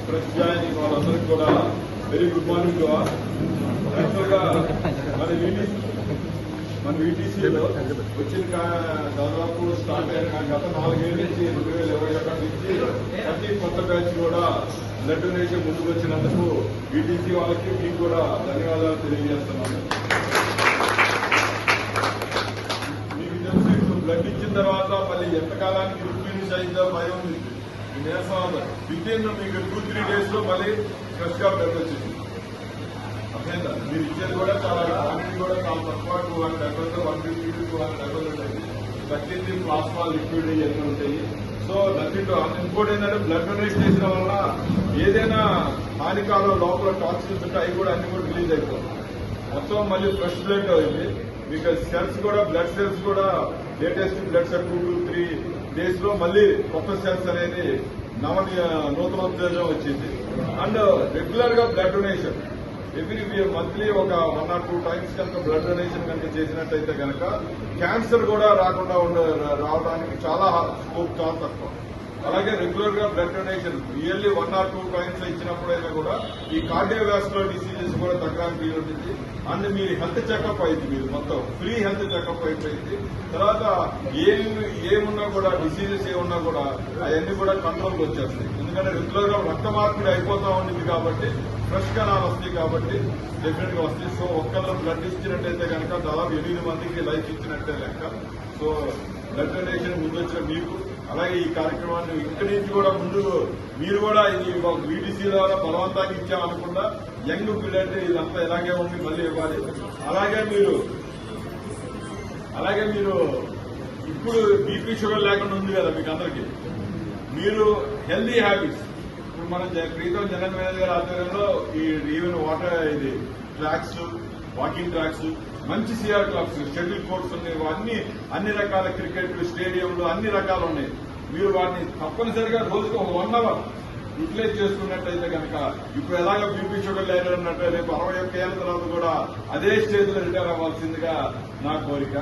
Press joining వాళ్ళందరికీ కూడా very good morning to all. యాక్చువల్గా మన వీటీసీలో వచ్చిన దాదాపు స్టార్ట్ అయిన గత 4 ఏళ్ల నుంచి 2021 నుంచి ప్రతి కొత్త బ్యాచ్ కూడా బ్లడ్ డొనేషన్ ముందుకు వచ్చినందుకు వీటీసీ వాళ్ళకి మీకు కూడా ధన్యవాదాలు తెలియజేస్తున్నాను. మీకు తెలుసు ఇప్పుడు బ్లడ్ ఇచ్చిన తర్వాత మళ్ళీ ఎంతకాలానికి రిఫ్యూజ్ అయిందో భయం ఉంది. నీరసం విత్ మీకు 2-3 days లో మళ్ళీ ఫ్రెష్ గా బ్లడ్ వచ్చింది. అర్థమైందా? మీరు ఇచ్చేది కూడా చాలా క్వాంటిటీ కూడా చాలా తక్కువ 200 ml 150 to 200 ml ఉంటుంది. ప్రతిదీ ప్లాస్మా లిక్విడ్ ఇవన్నీ ఉంటాయి. So nothing to. ఇంకోటి ఏంటంటే బ్లడ్ డొనేట్ చేసిన వల్ల ఏదైనా హానికారం లోపల టాక్సిన్స్ ఉంటే అవి కూడా అన్ని కూడా రిలీజ్ అయిపోతాయి. మొత్తం మళ్ళీ ఫ్రెష్ బ్లడ్ అయింది. మీకు సెల్స్ కూడా బ్లడ్ సెల్స్ కూడా లేటెస్ట్ బ్లడ్ సెల్ 2-3 days లో మళ్ళీ కొత్త సెల్స్ అనేది నూతనోత్తేజం వచ్చింది. అండ్ రెగ్యులర్ గా బ్లడ్ డొనేషన్ ఎవ్రీ మంత్లీ ఒక 1 or 2 times కనుక బ్లడ్ డొనేషన్ కనుక చేసినట్టయితే కనుక క్యాన్సర్ కూడా రావడానికి చాలా స్కోప్ చాలా తక్కువ. అలాగే రెగ్యులర్ గా blood donation yearly 1 or 2 times ఇచ్చినప్పుడైనా కూడా ఈ కార్డియోవాస్కులర్ డిసీజెస్ కూడా తగ్గడానికి వీలుంటుంది. అండ్ మీరు హెల్త్ చెకప్ అయింది, మీరు మొత్తం ఫ్రీ హెల్త్ చెకప్ అయిపోయింది. తర్వాత ఏమున్నా కూడా డిసీజెస్ ఏమున్నా కూడా అవన్నీ కూడా కంట్రోల్కి వచ్చేస్తాయి. ఎందుకంటే రెగ్యులర్ గా రక్త మార్పిడి అయిపోతా ఉంటుంది కాబట్టి ఫ్రెష్ గా వస్తాయి కాబట్టి డెఫినెట్ గా వస్తాయి. సో ఒక్కళ్ళు బ్లడ్ ఇచ్చినట్టయితే కనుక దాదాపు 8 మందికి లైఫ్ ఇచ్చినట్టే లెక్క. సో బ్లడ్ డొనేషన్ ముందు వచ్చిన మీకు, అలాగే ఈ కార్యక్రమాన్ని ఇక్కడి నుంచి కూడా ముందు మీరు కూడా ఇది వీటీసీ ద్వారా బలవంతాన్ని ఇచ్చామనుకుండా యంగ్ పిల్లలు ఇదంతా ఇలాగే ఉంది మళ్ళీ ఇవ్వాలి. అలాగే మీరు ఇప్పుడు బీపీ షుగర్ లేకుండా ఉంది కదా మీకు అందరికీ. మీరు హెల్దీ హ్యాబిట్స్ ఇప్పుడు మన ప్రీతం జగన్ మేనేజ్ గారి ఆధ్వర్యంలో ఈవెన్ వాటర్ ఇది ట్రాక్స్, వాకింగ్ ట్రాక్స్, మంచి సిఆర్ క్లబ్స్, షటిల్ కోర్ట్స్ ఉన్నాయి, అన్ని రకాల క్రికెట్ స్టేడియంలు అన్ని రకాలు ఉన్నాయి. మీరు వాటిని తప్పనిసరిగా రోజుకు 1 hour యూటిలైజ్ చేసుకున్నట్టయితే కనుక ఇప్పుడు ఎలాగో బీపీ షుగర్ లేదన్నట్టు రేపు 61 ఏళ్ల తర్వాత కూడా అదే స్టేజ్ లో రిటైర్ అవ్వాల్సిందిగా నా కోరిక.